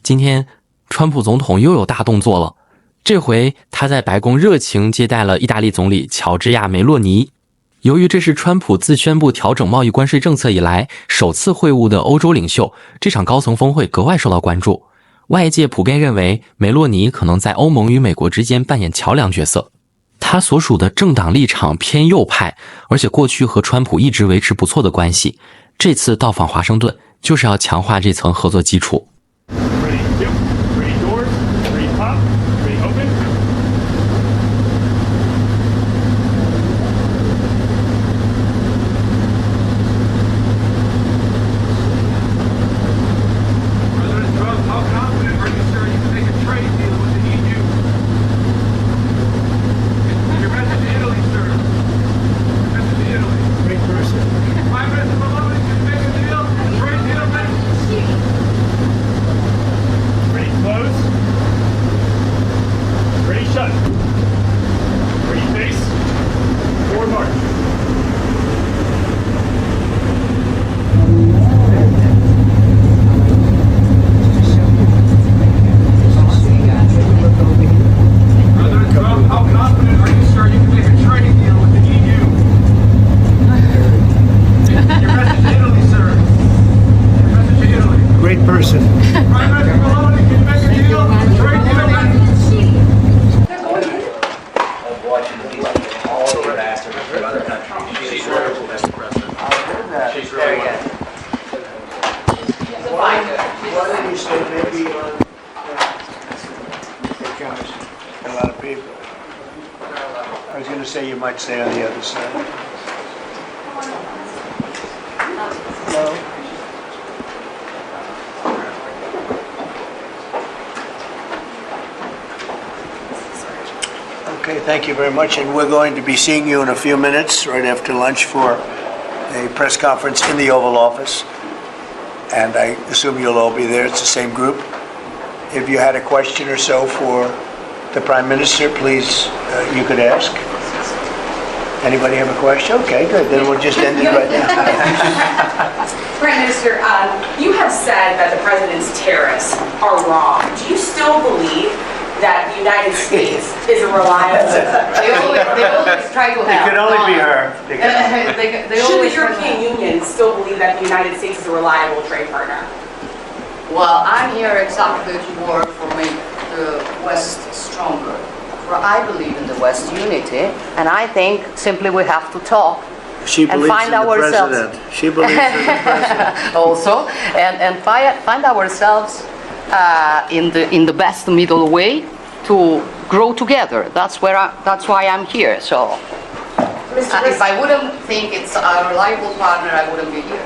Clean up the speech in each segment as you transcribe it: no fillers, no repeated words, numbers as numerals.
今天川普总统又有大动作了，这回他在白宫热情接待了意大利总理乔治亚·梅洛尼。由于这是川普自宣布调整贸易关税政策以来首次会晤的欧洲领袖，这场高层峰会格外受到关注。外界普遍认为梅洛尼可能在欧盟与美国之间扮演桥梁角色。他所属的政党立场偏右派，而且过去和川普一直维持不错的关系，这次到访华盛顿就是要强化这层合作基础。Stay on the other side. Hello. Okay, thank you very much. And we're going to be seeing you in a few minutes, right after lunch, for a press conference in the Oval Office. And I assume you'll all be there. It's the same group. If you had a question or so for the Prime Minister, please, you could ask. Anybody have a question? Okay, good. Then we'll just end it right now. Prime Minister, you have said that the president's tariffs are wrong. Do you still believe that the United States is a reliable... They always try to help. It could only be her. Should the European Union still believe that the United States is a reliable trade partner? Well, I'm here exactly to work for make the West stronger. I believe in the West unity, and I think simply we have to talk and find ourselves. She believes in the president. Also, and find ourselves in the best middle way to grow together. That's why I'm here. So, if I wouldn't think it's a reliable partner, I wouldn't be here.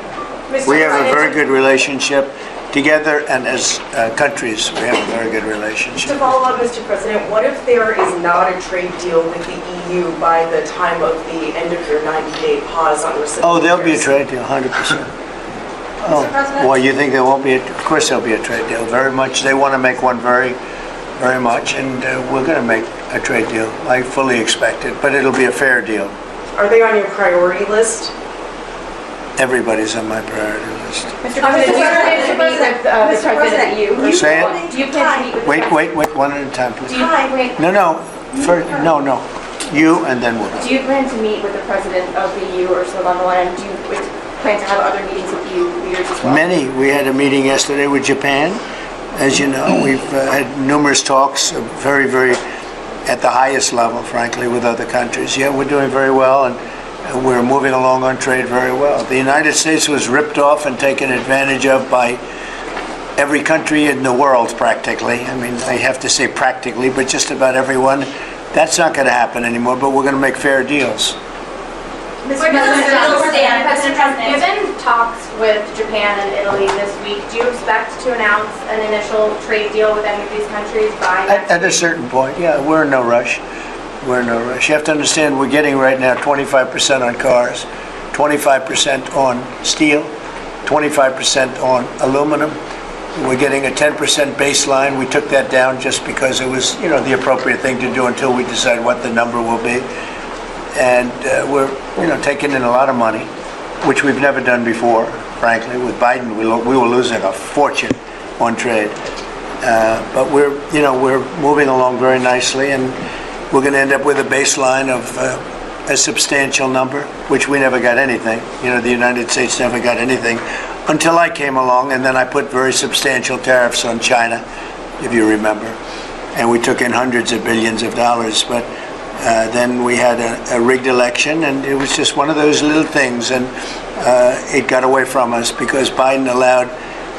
We have a very good relationship. Together and as countries, we have a very good relationship. To follow up, Mr. President, what if there is not a trade deal with the EU by the time of the end of your 90-day pause on reciprocal? Oh, there'll be a trade deal, 100%. Oh, well, you think there won't be? Of course there'll be a trade deal, very much. They want to make one very, very much, and we're going to make a trade deal. I fully expect it, but it'll be a fair deal. Are they on your priority list? Everybody's on my priority list. Mr. President, you. Say it. Do you plan to meet with Wait, one at a time, please. wait. No. First, no. You and then we'll. Do you plan to meet with the president of the EU, Ursula von der Leyen? Do you plan to have other meetings with EU leaders as well? Many. We had a meeting yesterday with Japan. As you know, we've had numerous talks, very, very at the highest level, frankly, with other countries. Yeah, we're doing very well, and we're moving along on trade very well. The United States was ripped off and taken advantage of by every country in the world, practically. I mean, I have to say practically, but just about everyone. That's not going to happen anymore, but we're going to make fair deals. Mr. President, given talks with Japan and Italy this week, do you expect to announce an initial trade deal with any of these countries by next week? At a certain point, yeah. We're in no rush. We're in no rush. You have to understand we're getting right now 25% on cars, 25% on steel, 25% on aluminum. We're getting a 10% baseline. We took that down just because it was, the appropriate thing to do until we decide what the number will be. And we're, taking in a lot of money, which we've never done before, frankly. With Biden, we were losing a fortune on trade. But we're moving along very nicely, and we're going to end up with a baseline of a substantial number, which we never got anything. The United States never got anything until I came along, and then I put very substantial tariffs on China, if you remember, and we took in hundreds of billions of dollars. But then we had a rigged election, and it was just one of those little things, and it got away from us because Biden allowed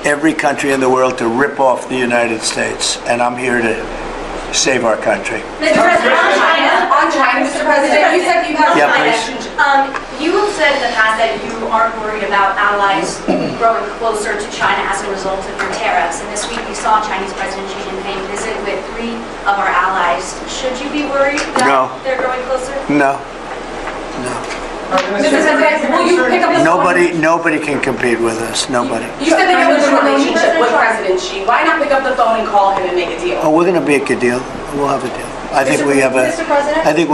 every country in the world to rip off the United States, and I'm here to save our country. Mr. President, on China, Mr. President, you said you have please. You have said in the past that you aren't worried about allies growing closer to China as a result of your tariffs. And this week we saw Chinese President Xi Jinping visit with 3 of our allies. Should you be worried that they're growing closer? No. Mr. President, will you pick up the phone? Nobody can compete with us. Nobody. You said that you have a good relationship with President Xi. Why not pick up the phone and call him and make a deal? Oh, we're going to make a deal. We'll have a deal. I think we're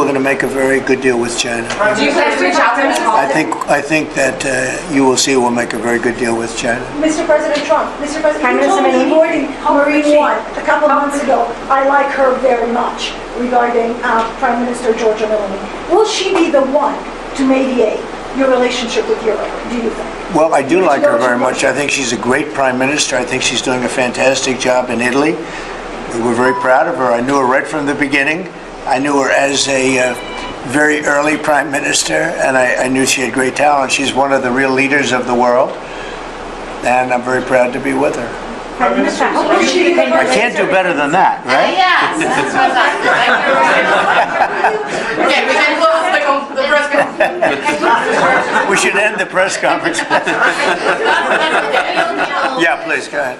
going to make a very good deal with China. Do you plan to reach out to him and call him? I think that you will see we'll make a very good deal with China. Mr. President Trump, you told me avoiding Marine One a couple of months ago. I like her very much regarding Prime Minister Giorgia Meloni. Will she be the one to mediate your relationship with Europe, do you think? Well, I do like her very much. I think she's a great Prime Minister. I think she's doing a fantastic job in Italy. We're very proud of her. I knew her right from the beginning. I knew her as a very early Prime Minister, and I knew she had great talent. She's one of the real leaders of the world, and I'm very proud to be with her. I can't do better than that, right? Yes, that's fantastic. Thank you. Okay, we can close the press conference. We should end the press conference. Yeah, please, go ahead.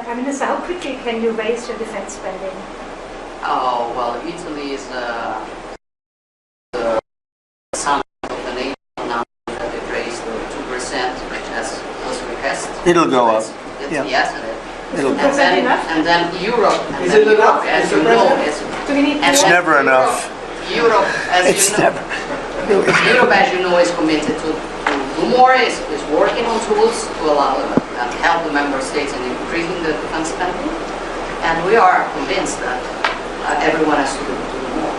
Prime Minister, how quickly can you raise your defense spending? Oh, well, Italy is the summit of the NATO announced that they raised the 2%, which was requested. It'll go up. Yeah. Yes, It'll go up. and then Europe, and then Europe, as you know, It's never enough. Europe, as Europe, as you know, is committed to do more, is working on tools to allow and help the member states in increasing the defense spending. And we are convinced that everyone has to do more.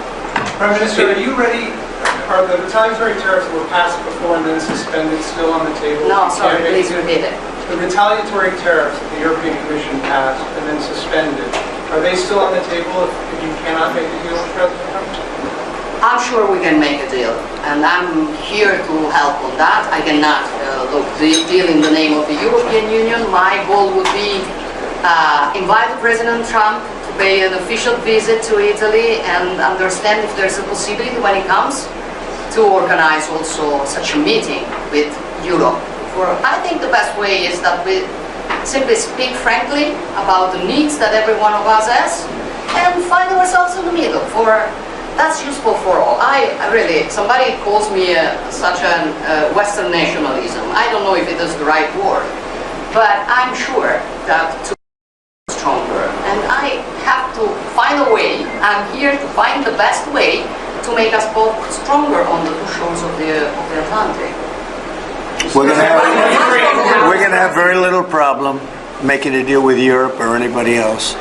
Prime Minister, are you ready? Are the retaliatory tariffs that were passed before and then suspended still on the table? No, sorry, please repeat it. The retaliatory tariffs that the European Commission passed and then suspended, are they still on the table if you cannot make a deal with President Trump? I'm sure we can make a deal, and I'm here to help on that. I cannot deal in the name of the European Union. My goal would be invite President Trump to pay an official visit to Italy and understand if there's a possibility when he comes to organize also such a meeting with Europe. I think the best way is that we simply speak frankly about the needs that every one of us has and find ourselves in the middle. That's useful for all. Somebody calls me such a Western nationalism. I don't know if it is the right word, but I'm sure that to be stronger. And I have to find a way. I'm here to find the best way to make us both stronger on the two shores of the Atlantic. We're going to have very little problem making a deal with Europe or anybody else,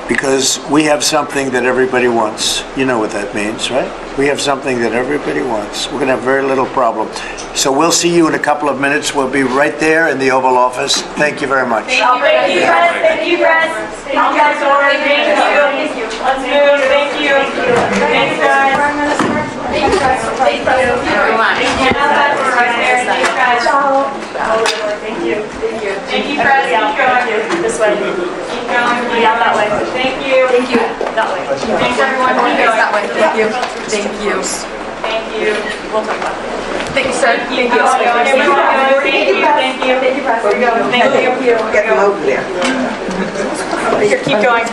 because we have something that everybody wants. You know what that means, right? We have something that everybody wants. We're going to have very little problem. So we'll see you in a couple of minutes. We'll be right there in the Oval Office. Thank you very much. Thank you, Press. Thank you, Press. Thank you, guys. Thank you. Let's move. Thank you. Thanks, guys. Thank you, Press. Thank you very much. Thank you, guys. Thank you. Thank you. Thank you, Press. Keep going. This way. Keep going. Yeah, that way. Thank you. Thank you. That way. Thanks, everyone. Keep going. That way. Thank you. Thank you. Thank you. We'll talk about it. Thank you, sir. Thank you. Thank you. Thank you. Thank you, Press. Thank you. Get them over there. Keep going.